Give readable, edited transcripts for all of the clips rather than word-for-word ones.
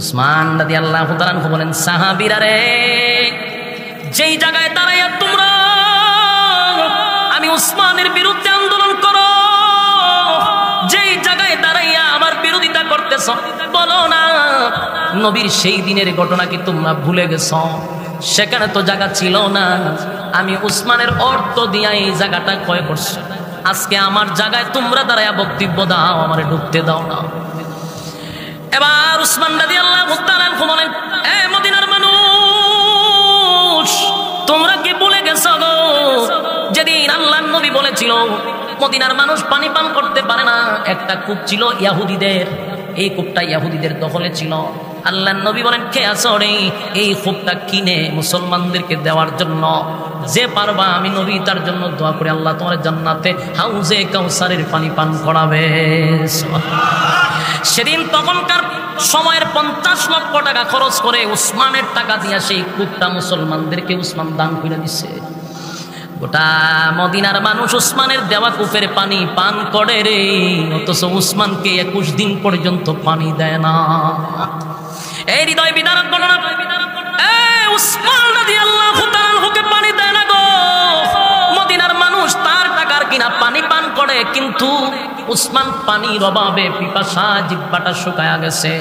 উসমান রাদিয়াল্লাহু তাআলা আনহু বলেন, সাহাবীরা রে, যেই জায়গায় দাঁড়াইয়া তোমরা আমি উসমানের বিরুদ্ধে আন্দোলন করো, যেই জায়গায় দাঁড়াইয়া আমার বিরোধিতা করতেছ, বলো না নবীর সেই দিনের ঘটনা কি তোমরা ভুলে গেছ? সেখানে তো জায়গা ছিল না, আমি উসমানের অর্থ দিয়া এই জায়গাটা ক্রয় করছি। আজকে আমার জায়গায় তোমরা দাঁড়াইয়া বক্তব্য দাও, আমারে ঢুকতে দাও না। এবার উসমান রাদিয়াল্লাহু তাআলা আনহু বলেন, এ মদিনার মানুষ, তোমরা কি ভুলে গেছো গো যেদিন আল্লাহর নবী বলেছিল মদিনার মানুষ পানি পান করতে পারে না? একটা কূপ ছিল ইহুদিদের, এই কূপটা ইহুদিদের দখলে ছিল। আল্লাহর নবী বলেন, কে আছো রে এই কূপটা কিনে মুসলমানদেরকে দেওয়ার জন্য? যে পারবা আমি নবী তার জন্য দোয়া করে আল্লাহ তোমার জান্নাতে হাউজে কাউসারের পানি পান করাবে। সেদিন তখনকার সময়ের 50 লক্ষ টাকা খরচ করে উসমানের টাকা দিয়া সেই কূপটা মুসলমানদেরকে উসমান দান করে দিছে। গোটা মদিনার মানুষ উসমানের দেওয়া কূপের পানি পান করে রে, অথচ উসমানকে 21 দিন পর্যন্ত পানি দেয় না। এই হৃদয় বিদারক ঘটনা, উসমান রাদিয়াল্লাহু তাআলা আনহুকে পানি দেয় না গো। মদিনার মানুষ তার টাকার কিনা পানি পান করে, কিন্তু উসমান পানির অভাবে পিপাসা জিহ্বাটা শুকায়া গেছে।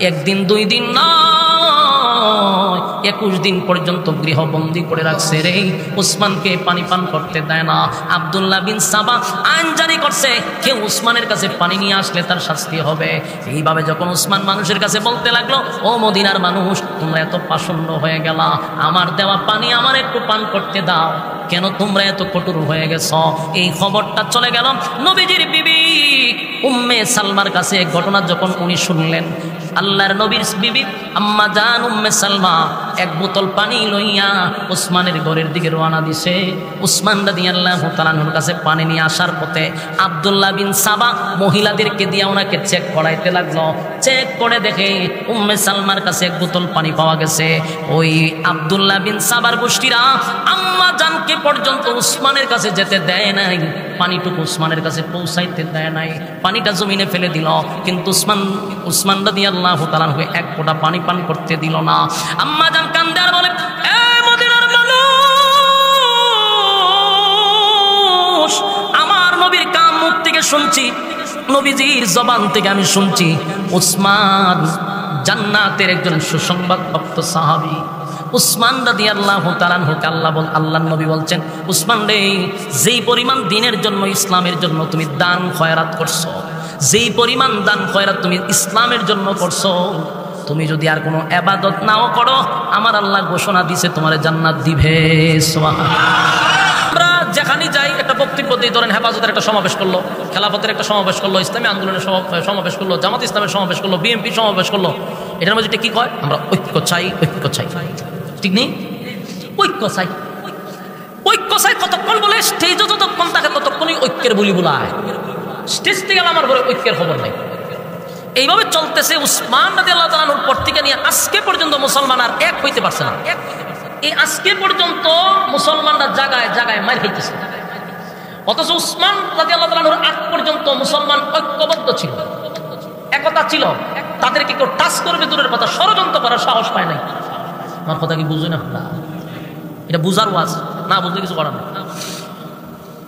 একদিন 2 দিন নয়, 21 দিন পর্যন্ত গৃহবন্দী করে রাখছে রে, উসমানকে পানি পান করতে দেয় না। আব্দুল্লাহ বিন সাবা আইন জারি করছে, কেউ উসমানের কাছে পানি নিয়ে আসলে তার শাস্তি হবে। এইভাবে যখন উসমান মানুষের কাছে বলতে লাগলো, ও মদিনার মানুষ, তোমরা এত পাষণ্ড হয়ে গেলা, আমার দেওয়া পানি আমার একটু পান করতে দাও, কেন তোমরা এত কঠোর হয়ে গেছ? এই খবরটা চলে গেল নবীজির বিবি উম্মে সালমার কাছে। ঘটনা যখন উনি শুনলেন, আল্লাহর নবীর বিবি আম্মা জান উম্মে সালমা এক বোতল পানি লইয়া উসমানের ঘরের দিকে রওনা দিছে। উসমান রাদিয়াল্লাহু তাআলা আনহুর কাছে পানি নিয়ে আসার পথে আব্দুল্লাহ বিন সাবা মহিলাদেরকে দিয়ে ওনাকে চেক করাইতে লাগলো। চেক করে দেখে উম্মে সালমার কাছে এক বোতল পানি পাওয়া গেছে। ওই আব্দুল্লাহ বিন সাবার গোষ্ঠীরা আম্মা জানকে পর্যন্ত উসমানের কাছে যেতে দেয় নাই, পানিটুকু উসমানের কাছে পৌঁছাইতে দেয় নাই, পানিটা জমিনে ফেলে দিল। কিন্তু উসমান রাদিয়াল্লাহু তাআলা আনহু এক ফোঁটা পানি পান করতে দিল না। আম্মা জান কান্দে আর বলে, এ মদিনার মানুষ, আমার নবীর কান মুখ থেকে শুনছি, নবীজির জবান থেকে আমি শুনছি, উসমান জান্নাতের একজন সুসংবাদপ্রাপ্ত সাহাবী। উসমান রাদিয়াল্লাহু তাআলা আনহুকে আল্লাহর নবী বলছেন, উসমান রে, যেই পরিমাণ দ্বীনের জন্য, ইসলামের জন্য তুমি দান খয়রাত করছো, যেই পরিমাণ দান খয়রাত তুমি ইসলামের জন্য করছো, তুমি যদি আর কোনো ইবাদত নাও করো, আমার আল্লাহ ঘোষণা দিছে তোমার জান্নাত দিবে। আমরা যেখানে যাই একটা বক্তব্য দিই, ধরেন হেফাজতের একটা সমাবেশ করলো, খেলাফতের একটা সমাবেশ করলো, ইসলামী আন্দোলনের সমাবেশ করলো, জামাত ইসলামের সমাবেশ করলো, বিএনপি সমাবেশ করলো, এটার মধ্যে কি কয়? আমরা ঐক্য চাই, ঐক্য চাই, ঠিক নেই? ঐক্য চাই, ঐক্য চাই কতক্ষণ বলে, স্টেজে যতক্ষণ থাকে ততক্ষণই ঐক্যের বলি বলায়। স্টেজ থেকে আমার ঘরে ঐক্যের খবর নাই। এইভাবে চলতেছে। উসমান রাদিয়াল্লাহু তাআলা আনহুর পর থেকে নিয়ে আজকে পর্যন্ত মুসলমান আর এক হইতে পারছে না। এই আজকে পর্যন্ত মুসলমানরা জায়গায় জায়গায় মার খাইতেছে, অথচ উসমান রাদিয়াল্লাহু তাআলা আনহুর আগ পর্যন্ত মুসলমান ঐক্যবদ্ধ ছিল, একতা ছিল। তাদেরকে কেউ টাচ করবে দূরের কথা, ষড়যন্ত্র করার সাহস পায় নাই। আমার কথা কি বুঝে না? এটা বুঝার ওয়াজ না, বুঝলে কিছু করার না।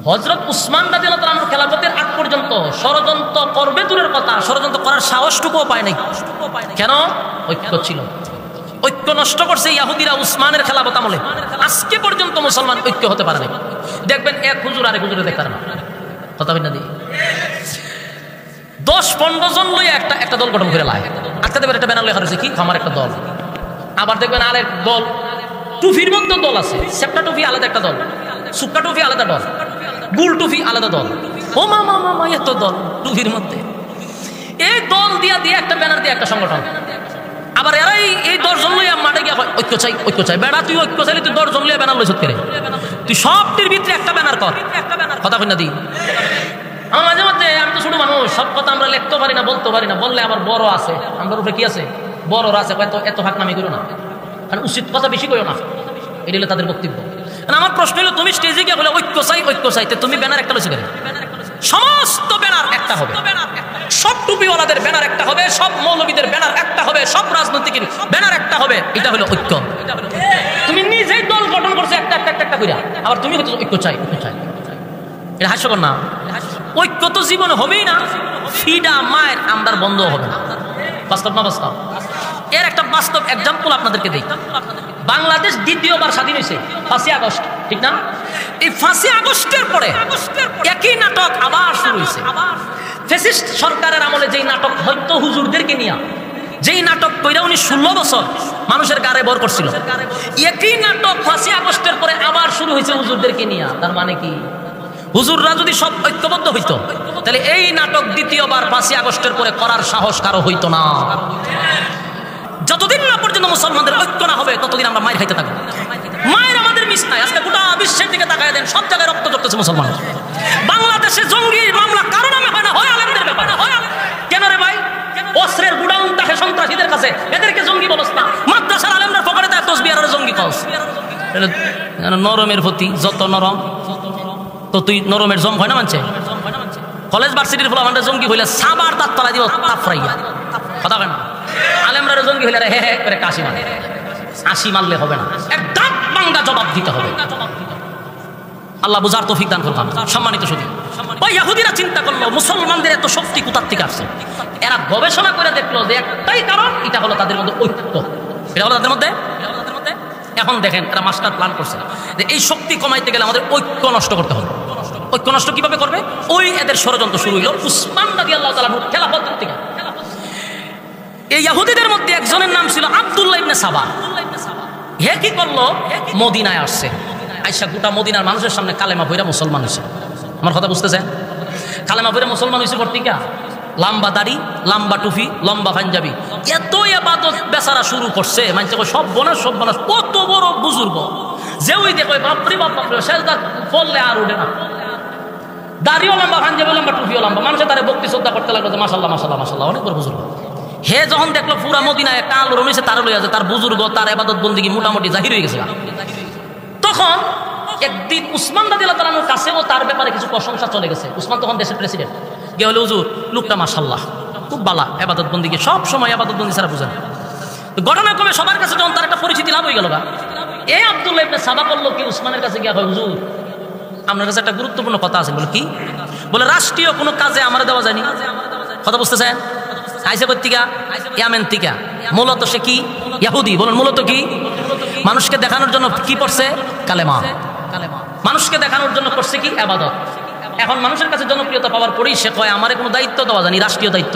হযরত উসমান রাদিয়াল্লাহু তাআলা আনহুর খেলাফতের আগ পর্যন্ত ষড়যন্ত্র করবে দূরের কথা, ষড়যন্ত্র করার সাহসটুকুও পায় নাই। কেন? ঐক্য ছিল। ঐক্য নষ্ট করছে ইহুদিরা উসমানের খেলাফত আমলে। আজকে পর্যন্ত মুসলমান ঐক্য হতে পারে নাই। দেখবেন এক হুজুর আরেক হুজুরে দেখতে পারে না, কথা বলি না দিই। 10-15 জন লইয়া একটা দল গঠন করে লাই। আজকে দেখবেন একটা ব্যানার লেখা রয়েছে কি, আমার একটা দল। আবার দেখবেন আরেক দল, টুফির মধ্যে দল আছে, সেপ্টা টুফি আলাদা একটা দল, সুক্কা টুফি আলাদা দল, গুল টুফি আলাদা দল। ও মা মা মা এত দল টুফির মধ্যে। এই দল দিয়া দিয়ে একটা ব্যানার দিয়ে একটা সংগঠন। আবার এরাই এই 10 জন লইয়া মাঠে গিয়া ঐক্য চাই, ঐক্য চাই। বেড়া তুই ঐক্য চাইলে তুই 10 জন লইয়া ব্যানার লইছত করে, তুই সবটির ভিতরে একটা ব্যানার কর, কথা কই না দি। আমার মাঝে মধ্যে, আমি তো ছোট মানুষ, সব কথা আমরা লিখতে পারি না, বলতে পারি না, বললে আবার বড় আছে, আমার উপরে কি আছে, বড়রা আছে, এত হাত নামি করো না, কারণ উচিত কথা বেশি কইও না, এটা হলো তাদের বক্তব্য। আমার প্রশ্ন হলো, তুমি স্টেজে গিয়ে বলে ঐক্য চাই, ঐক্য চাইতে তুমি ব্যানার একটা লইছো কেন? সমস্ত ব্যানার একটা হবে, সব টুপিওয়ালাদের ব্যানার একটা হবে, সব মৌলবীদের ব্যানার একটা হবে, সব রাজনৈতিকের ব্যানার একটা হবে। এটা হলো ঐক্য। তুমি নিজেই দল গঠন করছো একটা একটা একটা কইরা, আবার তুমি হয়তো ঐক্য চাই, ঐক্য চাই। এটা হাস্যকর না? ঐক্য তো জীবনে হবেই না। ফিডা মায়ের আমদার বন্ধ হবে না। বাস্তব না বাস্তব? এর একটা বাস্তব এক্সাম্পল আপনাদেরকে দিই। বাংলাদেশ দ্বিতীয়বার স্বাধীন হয়েছে 5ই আগস্ট, ঠিক না? এই 5ই আগস্টের পরে একই নাটক আবার শুরু হয়েছে। ফ্যাসিস্ট সরকারের আমলে যেই নাটক হয়তো হুজুরদেরকে নিয়ে, যেই নাটক কইরা উনি 16 বছর মানুষের গাড়ে বর করছিল, একই নাটক 5ই আগস্টের পরে আবার শুরু হয়েছে হুজুরদেরকে নিয়ে। তার মানে কি? হুজুররা যদি সব ঐক্যবদ্ধ হইতো তাহলে এই নাটক দ্বিতীয়বার 5ই আগস্টের পরে করার সাহস কারো হইতো না। যতদিন না পর্যন্ত মুসলমানদের ঐক্য না হবে ততদিন আমরা মায়ের খাইতে থাকবো। মায়ের আমাদের মিস নাই। আজকে গোটা বিশ্বের দিকে তাকায় দেন, সব জায়গায় রক্ত ঝরতেছে মুসলমান। বাংলাদেশে জঙ্গি মামলা কারণ আমি হয় না, হয় আলেমদের ব্যাপারে। কেন রে ভাই? অস্ত্রের গুডাউন থাকে সন্ত্রাসীদের কাছে, এদেরকে জঙ্গি বলস না। মাদ্রাসার আলেমদের পকেটে তার তসবিহ আর জঙ্গি কস। নরমের প্রতি যত নরম তো তুই নরমের জম হয় না মানছে। কলেজ ভার্সিটির ফলে আমাদের জঙ্গি হইলে সাবার তার তলা দিব তাফরাইয়া কথা কেন? আলেমরা জঙ্গি হইলে হে হে করে কাশি মারে। আশি মারলে হবে না, একদম বাঙ্গা জবাব দিতে হবে। আল্লাহ বুঝার তৌফিক দান করুন। সম্মানিত সুধী, ওই ইহুদিরা চিন্তা করলো মুসলমানদের এত শক্তি কোথা থেকে আসছে। এরা গবেষণা করে দেখলো যে একটাই কারণ, এটা হলো তাদের মধ্যে ঐক্য। এটা হলো তাদের মধ্যে। এখন দেখেন এরা মাস্টার প্ল্যান করছে যে এই শক্তি কমাইতে গেলে আমাদের ঐক্য নষ্ট করতে হবে। ঐক্য নষ্ট কিভাবে করবে? ওই এদের ষড়যন্ত্র শুরু হইল উসমান রাদিয়াল্লাহু তাআলা খেলাফত থেকে। এই ইহুদিদের মধ্যে একজনের নাম ছিল আব্দুল্লাহ ইবনে সাবা। হে কি করলো? মদিনায় আসছে, আইসা গোটা মদিনার মানুষের সামনে কালেমা পইরা মুসলমান হয়েছে। আমার কথা বুঝতেছেন? কালেমা পইরা মুসলমান হয়েছে পত্রিকা, লম্বা দাড়ি, লম্বা টুপি, লম্বা পাঞ্জাবি, এত ইবাদত বেচারা শুরু করছে। মানছে সব বোনাস, সব বোনাস। কত বড় বুজুর্গ যে ওই দেখো বাপরে বাপ, বাপরে সেজদা পড়লে আর উঠে না। দাড়িও লম্বা, পাঞ্জাবি লম্বা, টুপিও লম্বা। মানুষের তারা ভক্তি শ্রদ্ধা করতে লাগলো যে মাশাল্লাহ মাশাল্লাহ মাশাল্লাহ, অনেক বড় বুজুর্গ। হে যখন দেখলো পুরা মদিনায় একটা আলোড়ন হয়েছে, তার লইয়া তার বুজুর্গ, তার ইবাদত বন্দেগী মোটামুটি জাহির হয়ে গেছে। তখন একদিন উসমান রাদিয়াল্লাহু তাআলার কাছেও তার ব্যাপারে কিছু প্রশংসা চলে গেছে। উসমান তখন দেশের প্রেসিডেন্ট। গে হলো হুজুর লোকটা মাশাল্লাহ খুব বালা, ইবাদত বন্দেগী সব সময় ইবাদত বন্দেগী ছাড়া বুঝেন। ঘটনাক্রমে সবার কাছে যখন তার একটা পরিচিতি লাভ হয়ে গেল, এই আব্দুল্লাহ ইবনে সাবা করলো কি উসমানের কাছে গিয়া, হয় হুজুর আপনার কাছে একটা গুরুত্বপূর্ণ কথা আছে। বলে কি? বলে রাষ্ট্রীয় কোনো কাজে আমার দেওয়া যায়নি। কথা বুঝতেছেন? আইসে পত্রিকা ইয়ামেন টিকা, মূলত সে কি ইহুদি। বলুন মূলত কি? মানুষকে দেখানোর জন্য কি করছে? কালেমা। মানুষকে দেখানোর জন্য করছে কি? ইবাদত। এখন মানুষের কাছে জনপ্রিয়তা পাওয়ার পরেই সে কয় আমারে কোনো দায়িত্ব দেওয়া যায়নি, রাষ্ট্রীয় দায়িত্ব।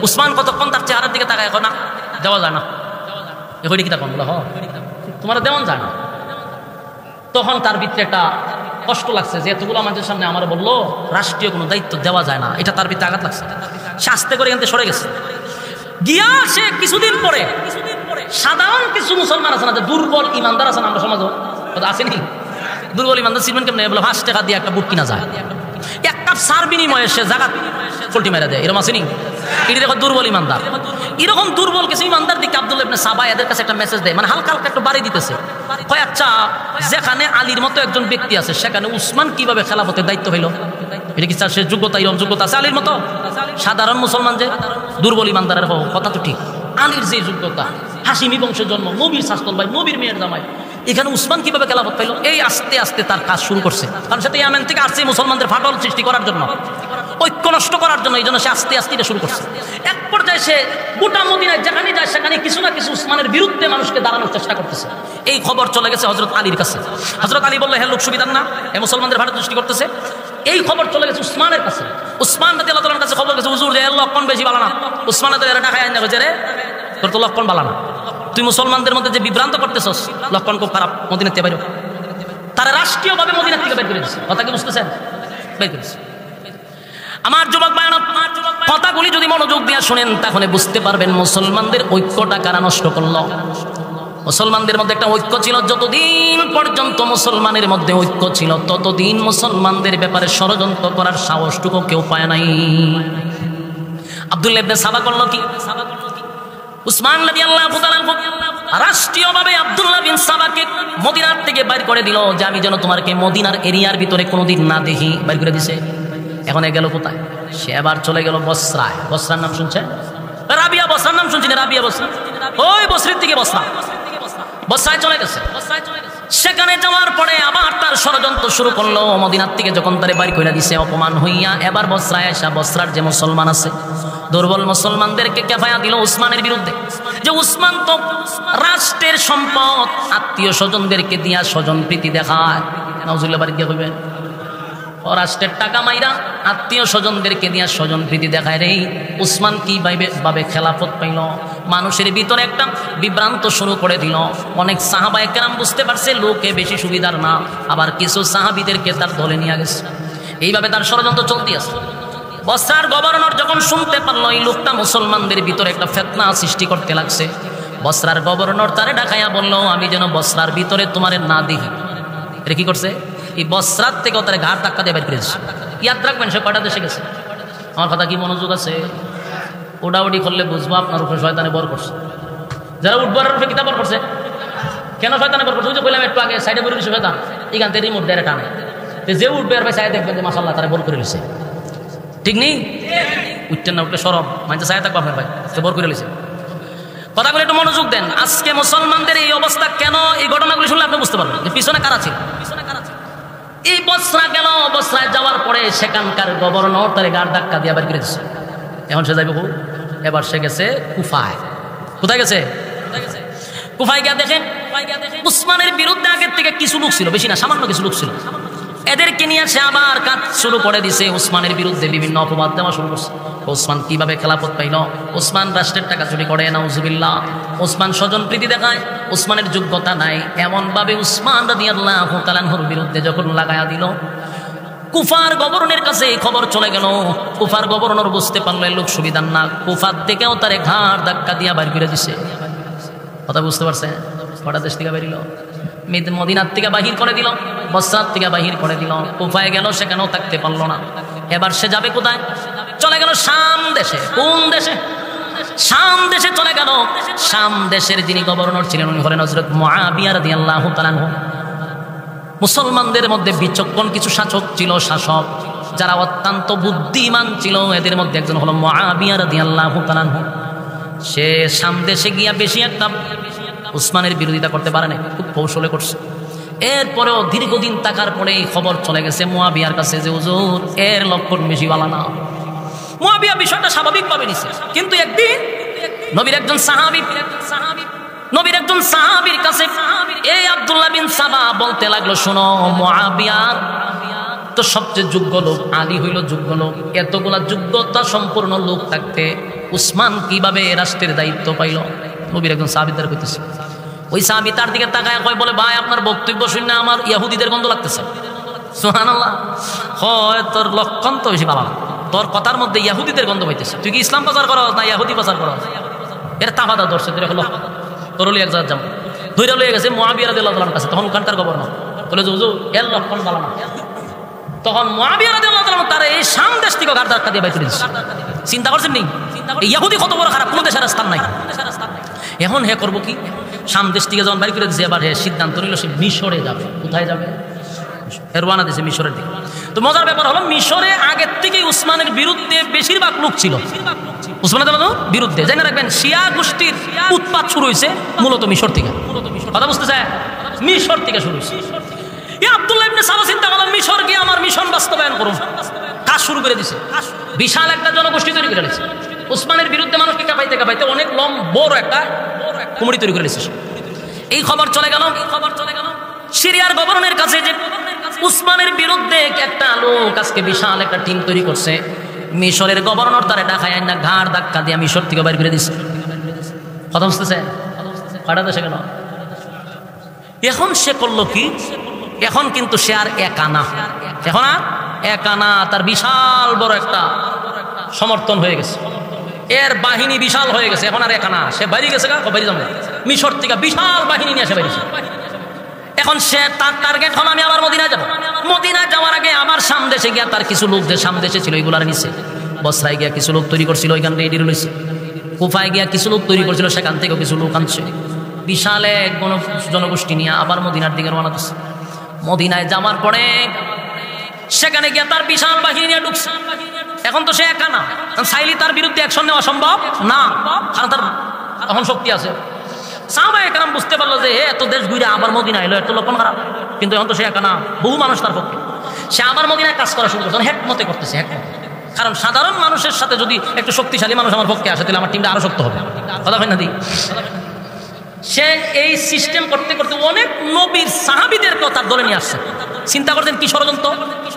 উসমান কতক্ষণ তার চেহারার দিকে তাকায়, এখন না দেওয়া যায় না। এগুলি কি তখন বলো হ তোমার দেওয়ান যায় না। তখন তার ভিতরে একটা কষ্ট লাগছে যে এতগুলো আমাদের সামনে আমার বললো রাষ্ট্রীয় কোনো দায়িত্ব দেওয়া যায় না, এটা তার ভিতরে আঘাত লাগছে। সে আস্তে করে এখান থেকে সরে গেছে। গিয়া সে কিছুদিন পরে সাধারণ কিছু মুসলমান আছে না, যে দুর্বল ইমানদার আছে না আমরা সমাজও আসেনি, দুর্বল ইমানদার চিনবেন কেমন? বলে 5 টাকা দিয়ে একটা বুট কিনা যায়, এক কাপ সার বিনিময়ে সে জাগাত পোল্টি মেরা দেয়, এরকম আসেনি? এটি দেখো দুর্বল ইমানদার। এরকম দুর্বল কিছু ইমানদার দিকে আব্দুল্লাহ ইবনে সাবা এদের কাছে একটা মেসেজ দেয়, মানে হালকা হালকা একটু বাড়ি দিতেছে। কয় আচ্ছা যেখানে আলীর মতো একজন ব্যক্তি আছে সেখানে উসমান কিভাবে খেলাফতের দায়িত্ব হইল? এটা কি সে যোগ্যতা, এরকম যোগ্যতা আছে আলীর মতো? সাধারণ মুসলমান যে দুর্বল ইমানদারের কথা তো ঠিক, আলীর যে যোগ্যতা, হাসিমি বংশের জন্ম, নবীর শাস্তল ভাই, নবীর মেয়ের জামাই, এখানে উসমান কিভাবে খেলাফত পাইল? এই আস্তে আস্তে তার কাজ শুরু করছে। কারণ সে তো ইয়ামেন থেকে আসছে মুসলমানদের ফাটল সৃষ্টি করার জন্য, ঐক্য নষ্ট করার জন্য। এই জন্য সে আস্তে আস্তে এটা শুরু করছে। এক পর্যায়ে সে গোটা মদিনায় যেখানে যায় সেখানে কিছু না কিছু উসমানের বিরুদ্ধে মানুষকে দাঁড়ানোর চেষ্টা করতেছে। এই খবর চলে গেছে হযরত আলীর কাছে। হযরত আলী বলল, হ্যাঁ লোক সুবিধার না, এ মুসলমানদের ফাটল সৃষ্টি করতেছে। এই খবর চলে গেছে উসমানের কাছে। উসমান রাদিয়াল্লাহু তাআলার কাছে খবর গেছে, হুজুর যে লক্ষণ বেশি ভালো না। উসমান রাদিয়াল্লাহু তাআলা টাকা আইনা রে, তোর তো লক্ষণ ভালো না, তুই মুসলমানদের মধ্যে যে বিভ্রান্ত করতেছস, লক্ষণ খুব খারাপ, মদিনা থেকে বাইরে। তারা রাষ্ট্রীয়ভাবে মদিনা থেকে বের করে দিচ্ছে। কথা কি বুঝতেছেন? বের করেছে। আমার যুবক ভাইরা, কথাগুলি যদি মনোযোগ দিয়ে শুনেন তাহলে বুঝতে পারবেন মুসলমানদের ঐক্যটা কারা নষ্ট করলো। মুসলমানদের মধ্যে একটা ঐক্য ছিল, যতদিন পর্যন্ত মুসলমানের মধ্যে ঐক্য ছিল ততদিন মুসলমানদের ব্যাপারে ষড়যন্ত্র করার সাহসটুকু কেউ পায় নাই। আব্দুল্লাহ ইবনে সাবা করলো কি? উসমান রাদিয়াল্লাহু তাআলা রাষ্ট্রীয়ভাবে আব্দুল্লাহ বিন সাবাকে মদিনার থেকে বাইর করে দিল, যে আমি যেন তোমাকে মদিনার এরিয়ার ভিতরে কোনোদিন না দেখি। বাইর করে দিছে। এখন গেল কোথায়? সে এবার চলে গেল বসরায়। বসরার নাম শুনছে? রাবিয়া বসরার নাম শুনছি না? রাবিয়া বসরা ওই বসরির দিকে বসরা, বসরায় চলে গেছে। সেখানে যাওয়ার পরে আবার তার ষড়যন্ত্র শুরু করলো। মদিনার থেকে যখন তারে বাড়ি কইরা দিছে অপমান হইয়া, এবার বসরায় আসা বসরার যে মুসলমান আছে দুর্বল মুসলমানদেরকে কেফায়া দিল উসমানের বিরুদ্ধে, যে উসমান তো রাষ্ট্রের সম্পদ আত্মীয় স্বজনদেরকে দিয়া স্বজন প্রীতি দেখায়। নাউজুবিল্লাহ বাড়ি দিয়ে কইবেন ও রাষ্ট্রের টাকা মাইরা আত্মীয় স্বজনদেরকে দিয়া স্বজন প্রীতি দেখায় রে। উসমান কি ভাবে খেলাফত পাইল? মানুষের ভিতরে একটা বিভ্রান্ত শুরু করে দিল। অনেক সাহাবায়ে কেরাম বুঝতে পারছে লোকে বেশি সুবিধার না, আবার কিছু সাহাবীদেরকে তার দলে নিয়ে গেছে। এইভাবে তার ষড়যন্ত্র চলতে আছে। বসরার গভর্নর যখন শুনতে পারলো এই লোকটা মুসলমানদের ভিতরে একটা ফিতনা সৃষ্টি করতে লাগছে, বসরার গভর্নর তারে ডাকাইয়া বলল, আমি যেন বসরার ভিতরে তোমারে না দেখি। এটা কি করছে? এই বসরার থেকে তারে ঘাট ধাক্কা দিয়ে বের করেছে। ইয়াদ রাখবেন সে কয়টা দেশে গেছে। আমার কথা কি মনোযোগ আছে? ওডাউডি করলে বুঝবো আপনার উপরে শয়তানে বর করছে। যারা উঠবার উপরে কিতাব বর করছে, কেন শয়তানে বর করছে? ওই যে বললাম একটু আগে সাইডে বলে দিচ্ছে শয়তান, এখান থেকে রিমোট দিয়ে টানে, যে উঠবে আর ভাই সাইডে দেখবেন যে মাশাআল্লাহ তারা বর করে দিচ্ছে। ঠিক নেই? উঠতেন না, উঠলে সরব মানে সাইডে থাকবো আপনার ভাই, সে বর করে দিচ্ছে। কথাগুলো একটু মনোযোগ দেন। আজকে মুসলমানদের এই অবস্থা কেন? এই ঘটনাগুলি শুনলে আপনি বুঝতে পারবেন যে পিছনে কারা ছিল। এই বসরা গেল, বসরায় যাওয়ার পরে সেখানকার গভর্নর তারে গাড় ধাক্কা দিয়ে বের করে দিচ্ছে। এখন সে যাইব, এবার সে গেছে কুফায়। কোথায় গেছে? কুফায় গিয়ে দেখেন উসমানের বিরুদ্ধে আগের থেকে কিছু লোক ছিল, বেশি না, সামান্য কিছু লোক ছিল। এদেরকে নিয়ে সে আবার কাজ শুরু করে দিছে। উসমানের বিরুদ্ধে বিভিন্ন অপবাদ দেওয়া শুরু করছে। ওসমান কিভাবে খেলাফত পাইল? ওসমান রাষ্ট্রের টাকা চুরি করে, নাউজুবিল্লাহ। ওসমান স্বজন প্রীতি দেখায়, ওসমানের যোগ্যতা নাই, এমন ভাবে উসমান রাদিয়াল্লাহু তাআলা আনহুর বিরুদ্ধে যখন লাগায়া দিল, কুফার গভর্নরের কাছে এই খবর চলে গেল। কুফার গভর্নর বুঝতে পারলো এই লোক সুবিধার না, কুফার থেকেও তারে ঘাড় ধাক্কা দিয়া বাইর করে দিছে। কথা বুঝতে পারছে? কটা দেশ থেকে বেরিল? মদিনার থেকে বাহির করে দিল, বসরার থেকে বাহির করে দিল। কুফায় গেল, সেখানেও থাকতে পারলো না। এবার সে যাবে কোথায়? চলে গেল শাম দেশে। কোন দেশে? শাম দেশে চলে গেল। শাম দেশের যিনি গভর্নর ছিলেন উনি হলেন হযরত মুআবিয়া রাদিয়াল্লাহু তাআলা আনহু। মুসলমানদের মধ্যে বিচক্ষণ কিছু শাসক ছিল, শাসক যারা অত্যন্ত বুদ্ধিমান ছিল। এদের মধ্যে একজন হলো মুআবিয়া রাদিয়াল্লাহু তাআলা আনহু। সে শাম দেশে গিয়া বেশি একটা উসমানের বিরোধিতা করতে পারে না, খুব কৌশলে করছে। এরপরেও দীর্ঘদিন থাকার পরে এই খবর চলে গেছে মুআবিয়ার কাছে যে হুজুর এর লক্ষণ বেশি ভালো না। মুআবিয়া বিষয়টা স্বাভাবিকভাবে নিছে, কিন্তু একদিন নবীর একজন সাহাবীর কাছে এই আব্দুল্লাহ বিন সাবা বলতে লাগলো, শোনো মুআবিয়া তো সবচেয়ে যোগ্য লোক, আলী হইল যোগ্য লোক, এতগুলা যোগ্যতা সম্পূর্ণ লোক থাকতে উসমান কিভাবে রাষ্ট্রের দায়িত্ব পাইল? নবীর একজন সাহাবী তার কইতেছে। ওই সাহাবী তার দিকে তাকায় কয়, বলে ভাই আপনার বক্তব্য শুনে আমার ইহুদিদের গন্ধ লাগতেছে। সুবহানাল্লাহ। হয় তোর লক্ষণ তো বেশি ভালো না, তোর কথার মধ্যে ইহুদিদের গন্ধ পাইতেছে। তুই কি ইসলাম প্রচার করো না ইহুদি প্রচার করো? এটা তাফাদা ধরছে, তোর এক জায়গায় যাবো ধৈর্য লয়ে গেছে মুআবিয়া রাদিয়াল্লাহু তাআলার কাছে। তখন ওখানকার গভর্নর বলে যে হুজুর এর লক্ষণ ভালো না। তখন মুআবিয়া রাদিয়াল্লাহু তাআলা তার এই শাম দেশ থেকে গাড় ধাক্কা দিয়ে বাইর করে দিচ্ছে। চিন্তা করছেন নি ইহুদি কত বড় খারাপ, কোনো দেশের স্থান নাই। এখন হে করবো কি? শাম দেশ থেকে যখন বাইর করে দিচ্ছে, এবার হে সিদ্ধান্ত নিল সে মিশরে যাবে। কোথায় যাবে? রওনা দিয়েছে মিশরের দিকে। তো মজার ব্যাপার হলো মিশরে আগের থেকে উসমানের বিরুদ্ধে বেশিরভাগ লোক ছিল, উসমানের বিরুদ্ধে। জেনে রাখবেন শিয়া গোষ্ঠীর উৎপাত শুরু হয়েছে মূলত মিশর থেকে। কথা বুঝতে চায়? মিশর থেকে শুরু হয়েছে। আব্দুল্লাহ ইবনে সাবা চিন্তা করলেন মিশর গিয়ে আমার মিশন বাস্তবায়ন করুন। কাজ শুরু করে দিছে, বিশাল একটা জনগোষ্ঠী তৈরি করে দিয়েছে। উসমানের বিরুদ্ধে মানুষকে কাঁপাইতে অনেক বড় একটা কুমড়ি তৈরি করে দিয়েছে। এই খবর চলে গেল সিরিয়ার গভর্নরের কাছে যে উসমানের বিরুদ্ধে একটা লোক আজকে বিশাল একটা টিম তৈরি করছে। মিশরের গভর্নর তারে ডাকায় না ঘাড় ধাক্কা দিয়ে মিশর থেকে বাইর করে দিচ্ছে। কথা বুঝতেছে? কয়টা দেশে গেল? এখন সে করলো কি? এখন কিন্তু সে আর একা না, এখন আর একা না, তার বিশাল বড় একটা সমর্থন হয়ে গেছে, এর বাহিনী বিশাল হয়ে গেছে। এখন আর একা না, সে বাইরে গেছে। বাইরে যাবে মিশর থেকে বিশাল বাহিনী নিয়ে আসে বাইরেছে। এখন সে তার টার্গেট হলো আমি আবার মদিনা যাব। মদিনা যাওয়ার আগে আমার শাম দেশে গিয়া তার কিছু লোক যে শাম দেশে ছিল এগুলার নিচে, বসরায় গিয়া কিছু লোক তৈরি করছিল, ওইখান রেডি রয়েছে। কুফায় গিয়া কিছু লোক তৈরি করছিল, সেখান থেকেও কিছু লোক আনছে। বিশাল এক জনগোষ্ঠী নিয়ে আবার মদিনার দিকে রওনা দিচ্ছে। মদিনায় যাওয়ার পরে সেখানে গিয়ে তার বিশাল বাহিনী নিয়ে ঢুকছে। এখন তো সে একা না, চাইলে তার বিরুদ্ধে অ্যাকশন নেওয়া সম্ভব না, কারণ তার এখন শক্তি আছে। সাহাবায়ে কেরাম বুঝতে পারলো যে এত দেশ ঘুরে আবার মদিনা এলো, এত লক্ষণ খারাপ, কিন্তু এখন তো সে একা না, বহু মানুষ তার পক্ষে। সে আবার মদিনায় কাজ করা শুরু করছে, হেকমতে করতেছে, হেকমতে। কারণ সাধারণ মানুষের সাথে যদি একটু শক্তিশালী মানুষ আমার পক্ষে আসে, তাহলে আমার টিমটা আরো শক্ত হবে, কথা হয় না দি। সে এই সিস্টেম করতে করতে অনেক নবীর সাহাবীদেরকেও তার দলে নিয়ে আসছে। চিন্তা করতেন কি ষড়যন্ত্র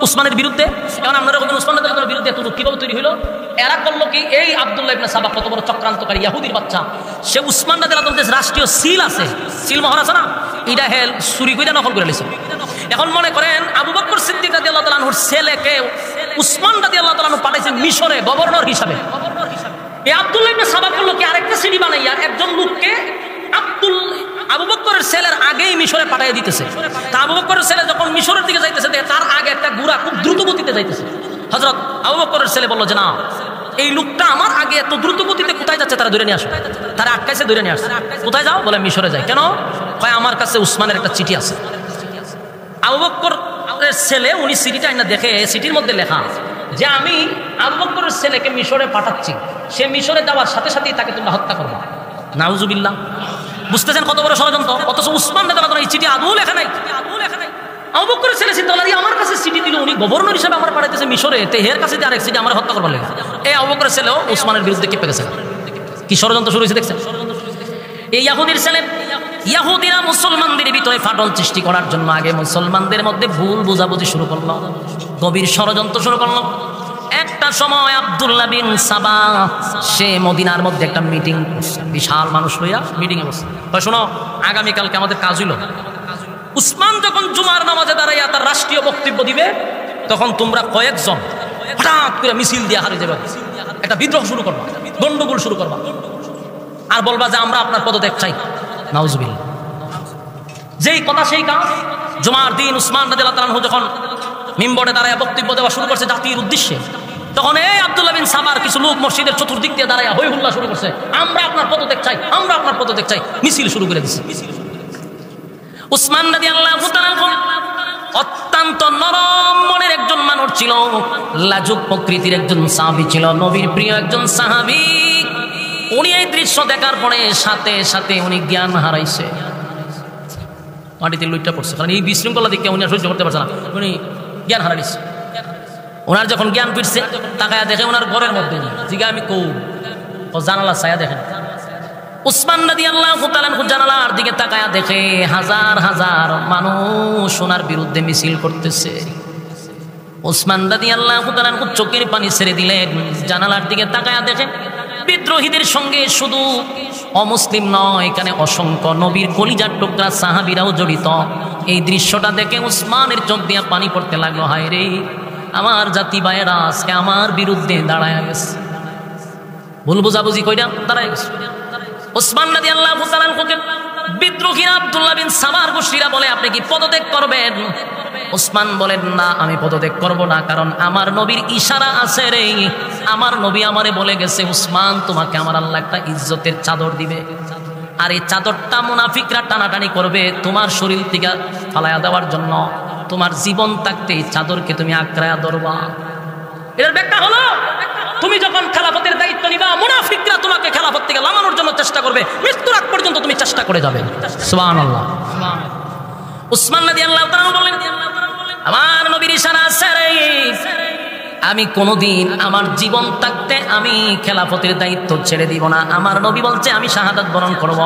উসমানের বিরুদ্ধে। কারণ আপনারা উসমানের বিরুদ্ধে এত কিভাবে তৈরি হলো? এরা করলো কি, এই আব্দুল্লাহ ইবনে সাবা কত বড় চক্রান্তকারী ইহুদির বাচ্চা, সে উসমান রাদিয়াল্লাহু আনহু রাষ্ট্রীয় সিল আছে, সিল মোহর আছে না, এটা হেল চুরি করে নকল করে নিয়েছে। এখন মনে করেন আবু বকর সিদ্দিক রাদিয়াল্লাহু তাআলা আনহুর ছেলেকে উসমান রাদিয়াল্লাহু তাআলা আনহু পাঠাইছে মিশরে গভর্নর হিসাবে। এই আব্দুল্লাহ ইবনে সাবা করলো কি, আরেকটা সিডি বানাইয়া একজন লোককে আবু বকরের ছেলের আগেই মিশরে পাঠিয়ে দিতেছে। তা আবু বকরের ছেলে যখন মিশরের দিকে যাইতেছে, তার আগে একটা গুড়া খুব দ্রুত গতিতে যাইতেছে। হযরত আবু বকরের ছেলে বলল যে না, এই লোকটা আমার আগে এত দ্রুত গতিতে কোথায় যাচ্ছে, তারা ধরে নিয়ে আসে। তারা আটকাইছে, ধরে নিয়ে আসছে। কোথায় যাও? বলে মিশরে যাই। কেন? কয় আমার কাছে উসমানের একটা চিঠি আছে। আবু বকরের ছেলে উনি চিঠিটা না দেখে, চিঠির মধ্যে লেখা যে আমি আবু বকরের ছেলেকে মিশরে পাঠাচ্ছি, সে মিশরে যাওয়ার সাথে সাথেই তাকে তোমরা হত্যা করবা। নাউজুবিল্লাহ। বুঝতেছেন কত বড় ষড়যন্ত্র? অথচ উসমান রাদিয়াল্লাহু এই চিঠি আদৌ লেখা নাই। আবু বকরের ছেলে চিন্তা করল, আমার কাছে চিঠি দিল, উনি গভর্নর হিসেবে আমার পাঠাইতেছে মিশরে, তে এর কাছে আরেক চিঠি আমার হত্যা করবার লেখা। এই আবু বকরের ছেলেও উসমানের বিরুদ্ধে কেঁপে গেছে। কি ষড়যন্ত্র শুরু হয়েছে দেখছেন? এই ইহুদির ছেলে, ইহুদিরা মুসলমানদের ভিতরে ফাটল সৃষ্টি করার জন্য আগে মুসলমানদের মধ্যে ভুল বোঝাবুঝি শুরু করলো, গভীর ষড়যন্ত্র শুরু করলো। একটা সময় আব্দুল্লাহ বিন সাবা সে মদিনার মধ্যে একটা মিটিং, বিশাল মানুষ লইয়া মিটিং এ বসে। শোনো, আগামীকালকে আমাদের কাজ হইল, উসমান যখন জুমার নামাজে দাঁড়াইয়া তার রাষ্ট্রীয় বক্তব্য দিবে, তখন তোমরা কয়েকজন হঠাৎ করে মিছিল দিয়ে হারিয়ে যাবে, একটা বিদ্রোহ শুরু করবা, গন্ডগোল শুরু করবা, আর বলবা যে আমরা আপনার পদত্যাগ চাই। নাউজুবিল্লাহ। যেই কথা সেই কাজ। জুমার দিন উসমান রাদিয়াল্লাহু তাআলা যখন মিম্বরে দাঁড়ায় বক্তব্য দেওয়া শুরু করছে জাতির উদ্দেশ্যে, তখন এই আব্দুল্লাহ বিন সাবার কিছু লোক মসজিদের চতুর্দিক দিয়ে দাঁড়ায় হই হুল্লা শুরু করছে, আমরা আপনার পদত্যাগ চাই, আমরা আপনার পদত্যাগ চাই, মিছিল শুরু করে দিচ্ছে। উসমান রাদিয়াল্লাহু তাআলা অত্যন্ত নরম মনের একজন মানুষ ছিল, লাজুক প্রকৃতির একজন সাহাবী ছিল, নবীর প্রিয় একজন সাহাবী। উনি এই দৃশ্য দেখার পরে সাথে সাথে উনি জ্ঞান হারাইছে, মাটিতে লুইটা পড়ছে। কারণ এই বিশৃঙ্খলা দিকে উনি সহ্য করতে পারছে না, উনি জ্ঞান হারাইছে। ওনার যখন জ্ঞান ফিরছে, তাকায়া দেখে ওনার ঘরের মধ্যে জিগা আমি কৌ জানালা ছায়া দেখেন। উসমান রাদিয়াল্লাহু তাআলা জানালার দিকে তাকায়া দেখে হাজার হাজার মানুষ ওনার বিরুদ্ধে মিছিল করতেছে। উসমান রাদিয়াল্লাহু তাআলা চোখের পানি ছেড়ে দিলেন, জানালার দিকে তাকায়া দেখে বিদ্রোহীদের সঙ্গে শুধু অমুসলিম নয়, এখানে অসংখ্য নবীর কলিজার টুকরা সাহাবীরাও জড়িত। এই দৃশ্যটা দেখে উসমানের চোখ দিয়ে পানি পড়তে লাগলো, হায় রে, আমার জাতি ভাইয়েরা আজকে আমার বিরুদ্ধে দাঁড়ায় গেছে, ভুল বুঝাবুঝি কইরা দাঁড়ায় গেছে। উসমান রাদিয়াল্লাহু তাআলা বিদ্রোহীরা আব্দুল্লাহ বিন সাবার গোষ্ঠীরা বলে, আপনি কি পদত্যাগ করবেন? উসমান বলেন, না, আমি পদত্যাগ করব না, কারণ আমার নবীর ইশারা আছে রে, আমার নবী আমারে বলে গেছে, উসমান তোমাকে আমার আল্লাহ একটা ইজ্জতের চাদর দিবে, আর এই চাদরটা মুনাফিকরা টানাটানি করবে তোমার শরীর থেকে ফালায়া দেওয়ার জন্য, তোমার জীবন থাকতে এই চাদরকে তুমি আঁকড়ায়া ধরবা। এর ব্যাখ্যা হলো, তুমি যখন খেলাফতের দায়িত্ব নিবা, মুনাফিকরা তোমাকে খেলাফত থেকে লামানোর জন্য চেষ্টা করবে, মৃত্যুর আগ পর্যন্ত তুমি চেষ্টা করে যাবে। সুবহানাল্লাহ। উসমান রাদিয়াল্লাহু তাআলা বলেন, আমার নবীর ইশারা আছে রে, আমি কোনোদিন আমার জীবন থাকতে আমি খেলাফতের দায়িত্ব ছেড়ে দিব না। আমার নবী বলছে আমি শাহাদাত বরণ করব,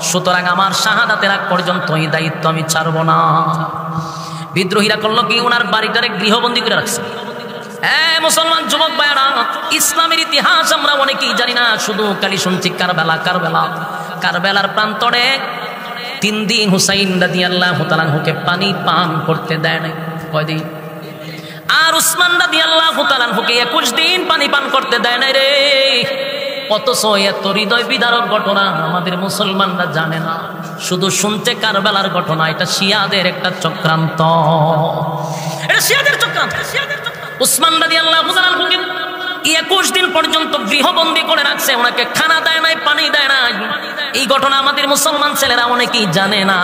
সুতরাং আমার শাহাদাতের আগ পর্যন্ত এই দায়িত্ব আমি ছাড়ব না। বিদ্রোহীরা করলো কি, ওনার বাড়িটারে গৃহবন্দী করে রাখছে। মুসলমান যুবক ভাইরা, ইসলামের ইতিহাস আমরা অনেকেই জানি না, শুধু খালি শুনছি কারবালা কারবালা। কারবালার প্রান্তরে 3 দিন হুসাইন রাদিয়াল্লাহু তাআলা হুকে পানি পান করতে দেয় নাই, কয়দিন? আর উসমান রাদিয়াল্লাহু তাআলা হুকে 21 দিন পানি পান করতে দেয় নাই রে। অথচ এত হৃদয় বিদারক ঘটনা আমাদের মুসলমানরা জানে না, শুধু শুনতে কারবালার ঘটনা। এটা শিয়াদের একটা চক্রান্ত, এটা শিয়াদের চক্রান্ত। উসমান রাদিয়াল্লাহু তাআলা হুকে 21 দিন পর্যন্ত গৃহবন্দী করে রাখছে, ওনাকে খানা দেয় নাই, পানি দেয় নাই। এই ঘটনা আমাদের মুসলমান ছেলেরা অনেকেই জানে না,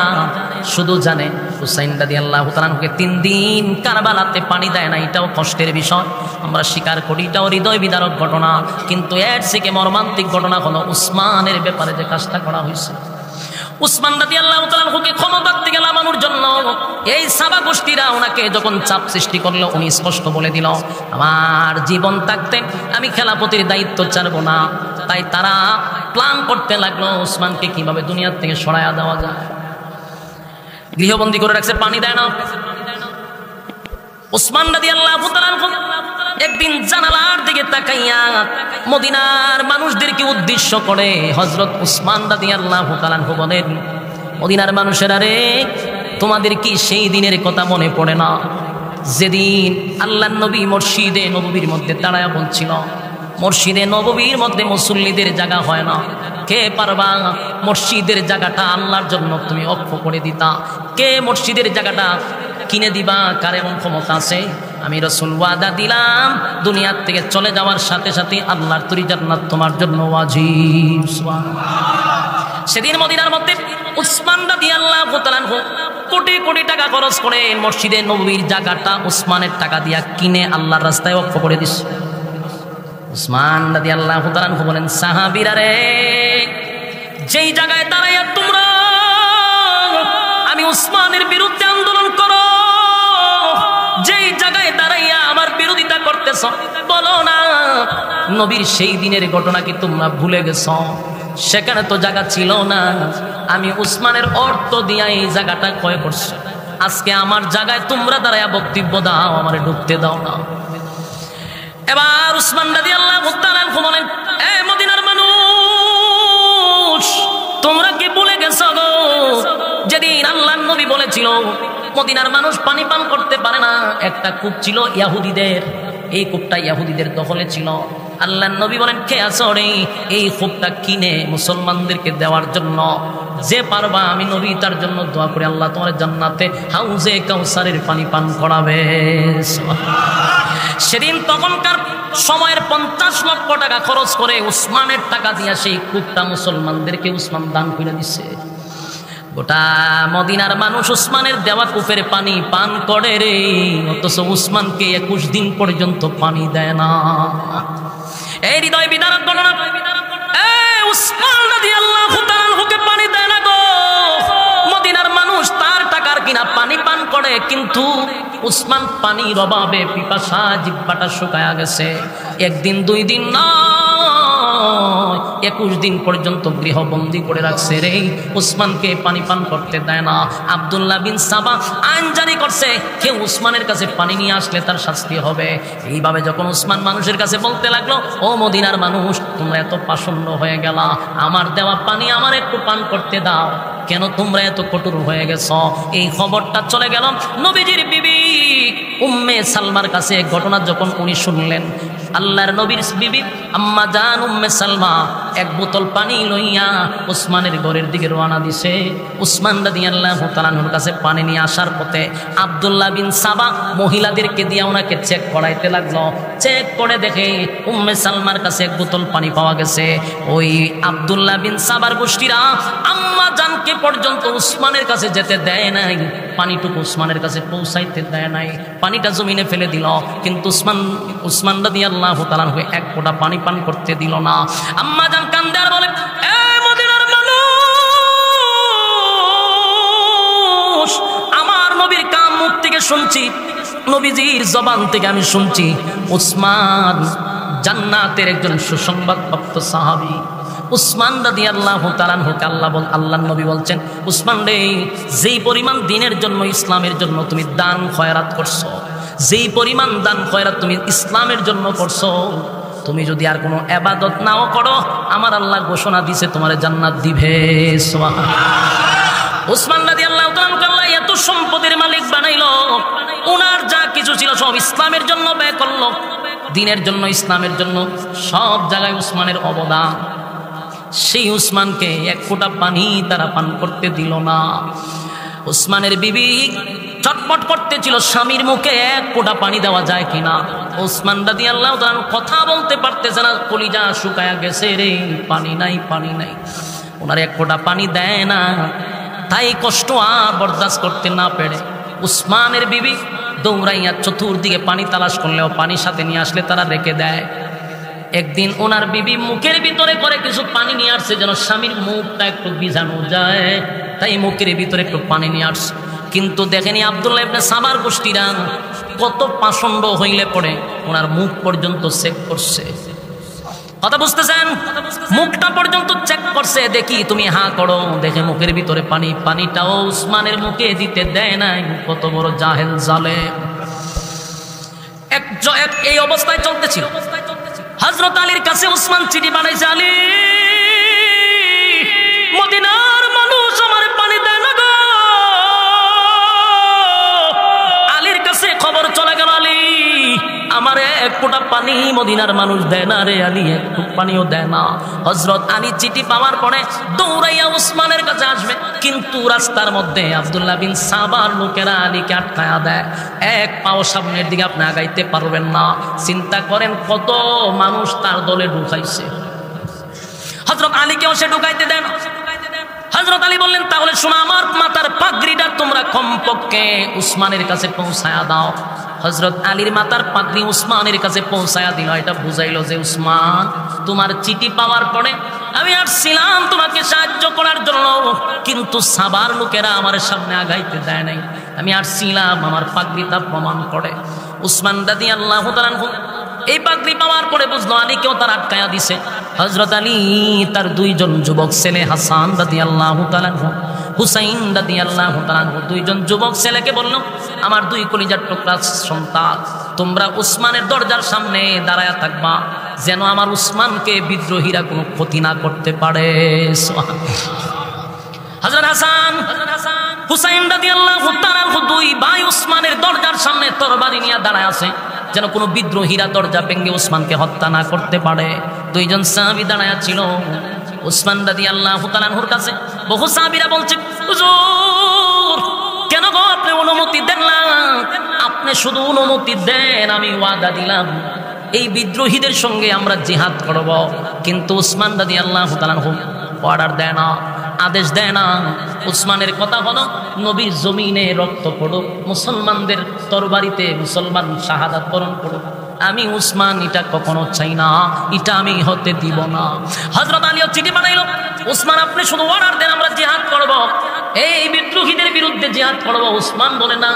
শুধু জানে হুসাইন রাদিয়াল্লাহু তাআলাকে 3 দিন কারবালাতে পানি দেয় না, এটাও কষ্টের বিষয়, আমরা স্বীকার করি, এটাও হৃদয় বিদারক ঘটনা। কিন্তু এর থেকে মর্মান্তিক ঘটনা হলো উসমানের ব্যাপারে যে কাজটা করা হয়েছে। উসমান রাদিয়াল্লাহু তাআলাকে ক্ষমতার থেকে নামানোর জন্য এই সাবা গোষ্ঠীরা ওনাকে যখন চাপ সৃষ্টি করলো, উনি স্পষ্ট বলে দিল, আমার জীবন থাকতে আমি খেলাফতের দায়িত্ব ছাড়বো না। তাই তারা প্ল্যান করতে লাগলো উসমানকে কিভাবে দুনিয়ার থেকে সরায়া দেওয়া যায়। গৃহবন্দী করে রাখছে, পানি দেয় না। উসমান রাদিয়াল্লাহু তাআলা একদিন জানালার দিকে তাকাইয়া মদিনার মানুষদেরকে উদ্দেশ্য করে হযরত উসমান রাদিয়াল্লাহু তাআলা বলেন, মদিনার মানুষেরা রে, তোমাদের কি সেই দিনের কথা মনে পড়ে না যেদিন আল্লাহর নবী মসজিদে নববীর মধ্যে দাঁড়ায়া বলছিল, মসজিদে নববীর মধ্যে মুসল্লিদের জায়গা হয় না, কে পারবা মসজিদের জায়গাটা আল্লাহর জন্য তুমি অক্ষ করে দিতা? কে মসজিদের জায়গাটা কিনে দিবা? কার এমন ক্ষমতা আছে? আমি রাসূল ওয়াদা দিলাম, দুনিয়ার থেকে চলে যাওয়ার সাথে সাথে আল্লাহর তৈরি জান্নাত তোমার জন্য ওয়াজিব। সুবহানাল্লাহ। সেদিন মদিনার মধ্যে উসমান রাদিয়াল্লাহু তাআলা কোটি কোটি টাকা খরচ করে মসজিদে নববীর জায়গাটা উসমানের টাকা দিয়া কিনে আল্লাহর রাস্তায় ওয়াকফ করে দিছে। উসমান রাদিয়াল্লাহু তাআলা বলেন, সাহাবীরা রে, যেই জায়গায় দাঁড়াইয়া তোমরা আমি উসমানের বিরুদ্ধে আন্দোলন করো, যেই জায়গায় দাঁড়াইয়া আমার বিরোধিতা করতেছ, বলো না নবীর সেই দিনের ঘটনা কি তোমরা ভুলে গেছ? সেখানে তো জায়গা ছিল না, আমি উসমানের অর্থ দিয়া এই জায়গাটা ক্রয় করছি। আজকে আমার জায়গায় তোমরা দাঁড়াইয়া বক্তব্য দাও, আমারে ঢুকতে দাও না। এবার উসমান রাদিয়াল্লাহু তাআলা বলেন, এ মদিনার মানুষ, তোমরা কি ভুলে গেছো গো যেদিন আল্লাহর নবী বলেছিল মদিনার মানুষ পানি পান করতে পারে না? একটা কূপ ছিল ইহুদিদের, এই কূপটা ইহুদিদের দখলে ছিল। আল্লাহর নবী বলেন, কে আছো রে এই কূপটা কিনে মুসলমানদেরকে দেওয়ার জন্য? যে পারবা আমি নবী তার জন্য দোয়া করে আল্লাহ তোমার জান্নাতে হাউজে কাউসারের পানি পান করাবে। সেদিন তখনকার সময়ের 50 লক্ষ টাকা খরচ করে উসমানের টাকা দিয়া সেই কূপটা মুসলমানদেরকে উসমান দান করে দিছে। গোটা মদিনার মানুষ উসমানের দেওয়া কূপের পানি পান করে রে, অথচ উসমানকে 21 দিন পর্যন্ত পানি দেয় না। এই হৃদয় বিদারক ঘটনা। উসমান রাদিয়াল্লাহু তাআলাকে পানি দেয় না গো, মদিনার মানুষ তার টাকার কিনা পানি পান করে, কিন্তু উসমান পানির অভাবে পিপাসা জিহ্বাটা শুকায়া গেছে। একদিন 2 দিন না, 21 দিন পর্যন্ত গৃহবন্দী করে রাখছে রে, উসমানকে পানি পান করতে দেয় না। আব্দুল্লাহ বিন সাবা আইন জারি করছে, কেউ উসমানের কাছে পানি নিয়ে আসলে তার শাস্তি হবে। এইভাবে যখন উসমান মানুষের কাছে বলতে লাগলো, ও মদিনার মানুষ, তোমরা এত পাষণ্ড হয়ে গেলা, আমার দেওয়া পানি আমার একটু পান করতে দাও, কেন তোমরা এত কঠোর হয়ে গেছ? এই খবরটা চলে গেল নবীজির বিবি উম্মে সালমার কাছে। ঘটনা যখন উনি শুনলেন, আল্লাহর নবীর বিবি আম্মা জান উম্মে সালমা 1 বোতল পানি লইয়া উসমানের ঘরের দিকে রওনা দিছে। উসমান রাদিয়াল্লাহু তাআলার কাছে পানি নিয়ে আসার পথে আব্দুল্লাহ বিন সাবা মহিলাদেরকে দিয়ে ওনাকে চেক করাইতে লাগলো। চেক করে দেখে উম্মে সালমার কাছে 1 বোতল পানি পাওয়া গেছে। ওই আব্দুল্লাহ বিন সাবার গোষ্ঠীরা আম্মা জানকে পর্যন্ত উসমানের কাছে যেতে দেয় নাই, পানিটুকু উসমানের কাছে পৌঁছাইতে দেয় নাই, পানিটা জমিনে ফেলে দিল। কিন্তু উসমান রাদিয়াল্লাহু তাআলা 1 ফোঁটা পানি পান করতে দিল না। আম্মা জান কান্দে আর বলে, এ মদিনার মানুষ, আমার নবীর কান মুখ থেকে শুনছি, নবীজির জবান থেকে আমি শুনছি, উসমান জান্নাতের একজন সুসংবাদ প্রাপ্ত সাহাবী। উসমান রাদিয়াল্লাহু তাআলা আল্লাহর নবী বলছেন, উসমান রে, যেই পরিমাণ দ্বীনের জন্য, ইসলামের জন্য তুমি দান খয়রাত করছো, যেই পরিমাণ দান খয়রাত তুমি ইসলামের জন্য করছো, তুমি যদি আর কোনো ইবাদত নাও করো, আমার আল্লাহ ঘোষণা দিয়েছে তোমার জান্নাত দিবে। সুবহানাল্লাহ। উসমান রাদিয়াল্লাহু তাআলা আল্লাহ এত সম্পদের মালিক বানাইলো, ওনার যা কিছু ছিল সব ইসলামের জন্য ব্যয় করলো, দ্বীনের জন্য, ইসলামের জন্য, সব জায়গায় উসমানের অবদান। সেই উসমানকে 1 ফোঁটা পানি তারা পান করতে দিল না। উসমানের বিবি চটপট করতেছিল স্বামীর মুখে 1 ফোঁটা পানি দেওয়া যায় কিনা। উসমান রাদিয়াল্লাহু তাআলা কথা বলতে পারতেছে না, কলিজা শুকায়া গেছে রে, পানি নাই, পানি নাই। ওনার 1 ফোঁটা পানি দেয় না। তাই কষ্ট আর বরদাস্ত করতে না পেরে উসমানের বিবি দৌড়াইয়া চতুর্দিকে পানি তালাশ করলেও পানি সাথে নিয়ে আসলে তারা রেখে দেয়। একদিন ওনার বিবি মুখের ভিতরে করে কিছু পানি নিয়ে আসছে যেন স্বামীর মুখটা একটু ভিজানো যায়, তাই মুখের ভিতরে একটু পানি নিয়ে আসছে। কিন্তু দেখেনি আব্দুল্লাহ ইবনে সাবার গোষ্ঠীরা কত পাষণ্ড হইলে পড়ে ওনার মুখ পর্যন্ত চেক করছে। কথা বুঝতেছেন? মুখটা পর্যন্ত চেক করছে, দেখি তুমি হা করো, দেখে মুখের ভিতরে পানি, পানিটাও উসমানের মুখে দিতে দেয় নাই। কত বড় জাহেল জালেম! এই অবস্থায় চলতেছিল। হযরত আলীর কাছে উসমান চিঠি পাঠাইছে, আলী, মদিনার মানুষ আমার পানি দেয় না গো। আলীর কাছে খবর চলে গেল, আলী, আমার এক ফোঁটা পানি মদিনার মানুষ দেয় না রে আলী, এক ফোঁটা পানিও দেয় না। হযরত আলী চিঠি পাওয়ার পরে দৌড়াইয়া উসমানের কাছে আসবে, কিন্তু রাস্তার মধ্যে আব্দুল্লাহ বিন সাবার লোকেরা আলীকে আটকায়া দেয়। এক পাও সামনের দিকে আপনি আগাইতে পারবেন না। চিন্তা করেন কত মানুষ তার দলে ঢুকাইছে, হযরত আলীকেও সে ঢুকাইতে দেন। হযরত আলী বললেন, তাহলে শোনো, আমার মাথার পাগড়িটা তোমরা কমপক্ষে উসমানের কাছে পৌঁছায়া দাও। হযরত আলীর মাথার পাগড়ি উসমানের কাছে পৌঁছায়া দিল। এটা বুঝাইল যে, উসমান, তোমার চিঠি পাওয়ার পরে আমি আসছিলাম তোমাকে সাহায্য করার জন্য, কিন্তু সাবার লোকেরা আমার সামনে আগাইতে দেয় নাই। আমি আসছিলাম আমার পাগড়িটা প্রমাণ করে। উসমান রাদিয়াল্লাহু তাআলা এই পাগড়ি পাওয়ার পরে বুঝলো আলীকেও তার আটকায়া দিছে। হযরত আলী তার দুইজন যুবক ছেলে হাসান রাদিয়াল্লাহু তাআলা, হুসাইন রাদিয়াল্লাহু তাআলা, দুইজন যুবক ছেলেকে বলল, আমার দুই কলিজার টুকরা সন্তান, তোমরা উসমানের দরজার সামনে দাঁড়ায়া থাকবা, যেন আমার উসমানকে বিদ্রোহীরা কোনো ক্ষতি না করতে পারে। হযরত হাসান, হুসাইন রাদিয়াল্লাহু তাআলা দুই ভাই উসমানের দরজার সামনে তরবারি নিয়ে দাঁড়ায় আছে, যেন কোনো বিদ্রোহীরা দরজা ভেঙে উসমানকে হত্যা না করতে পারে। দুইজন সাহাবী দাঁড়ায়া ছিল উসমান রাদিয়াল্লাহু তাআলার কাছে। বহু সাহাবীরা বলছে, হুজুর, কেন গো আপনি অনুমতি দেন না? আপনি শুধু অনুমতি দেন, আমি ওয়াদা দিলাম এই বিদ্রোহীদের সঙ্গে আমরা জিহাদ করব। কিন্তু উসমান রাদিয়াল্লাহু তাআলা অর্ডার দেয় না, আদেশ দেয় না। উসমানের কথা হলো, নবীর জমিনে রক্ত পড়ুক, মুসলমানদের তরবারিতে মুসলমান শাহাদাত বরণ করুক। আমি উসমান এটা কখনো চাই না, এটা আমি হতে দিব না। হযরত আলীও চিঠি পাঠাইল, উসমান, আপনি শুধু অর্ডার দেন, আমরা জিহাদ করব, এই বিদ্রোহীদের বিরুদ্ধে জিহাদ করব। উসমান বলে, না,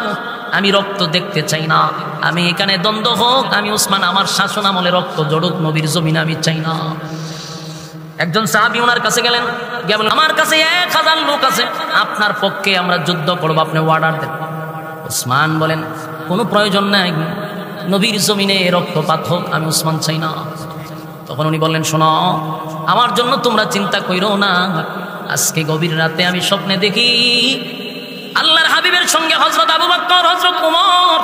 আমি রক্ত দেখতে চাই না, আমি এখানে দ্বন্দ্ব হোক, আমি উসমান আমার শাসন আমলে রক্ত জড়ুক, নবীর জমিনে আমি চাই না। একজন সাহাবী ওনার কাছে গেলেন, আমার কাছে 1000 লোক আছে, আপনার পক্ষে আমরা যুদ্ধ করব, আপনি অর্ডার দেন। উসমান বলেন, কোনো প্রয়োজন নাই, নবীর জমিনে রক্তপাত হোক, আমি উসমান চাই না। তখন উনি বললেন, শোনো, আমার জন্য তোমরা চিন্তা কইরো না। আজকে গভীর রাতে আমি স্বপ্নে দেখি আল্লাহর হাবিবের সঙ্গে হযরত আবু বকর, হযরত ওমর,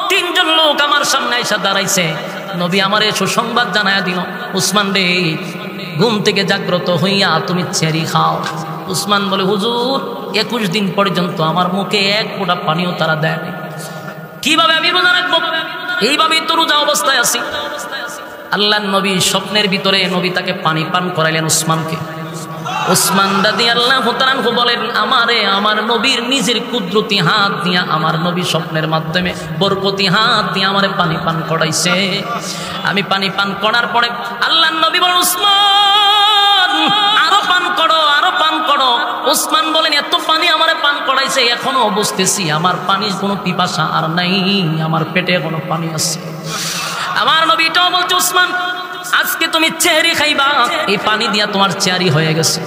3 জন লোক আমার সামনে এসে দাঁড়াইছে। নবী আমারে সুসংবাদ জানায়া দিল, উসমান রে, ঘুম থেকে জাগ্রত হইয়া তুমি চেরি খাও। উসমান বলে, হুজুর, 21 দিন পর্যন্ত আমার মুখে এক ফোঁটা পানিও তারা দেয়। কিভাবে আমি রোজা রাখবো? এইভাবেই তো রোজা অবস্থায় আছি। আল্লাহর নবী স্বপ্নের ভিতরে নবী তাকে পানি পান করাইলেন উসমানকে। উসমান রাদিয়াল্লাহু তাআলা বলেন, আমারে আমার নবীর নিজের কুদরতি হাত দিয়া আমার নবী স্বপ্নের মাধ্যমে বরকতি হাত দিয়ে আমারে পানি পান করাইছে। আমি পানি পান করার পরে আল্লাহর নবী বলেন, উসমান, আরো পান করো, আরো পান করো। উসমান বলেন, এত পানি আমারে পান করাইছে, এখনো বুঝতেছি আমার পানির কোনো পিপাসা আর নাই, আমার পেটে এখনো পানি আছে। আমার নবী এটাও বলছে, উসমান, আজকে তুমি চেহারি খাইবা, এই পানি দিয়া তোমার চেহারি হয়ে গেছে।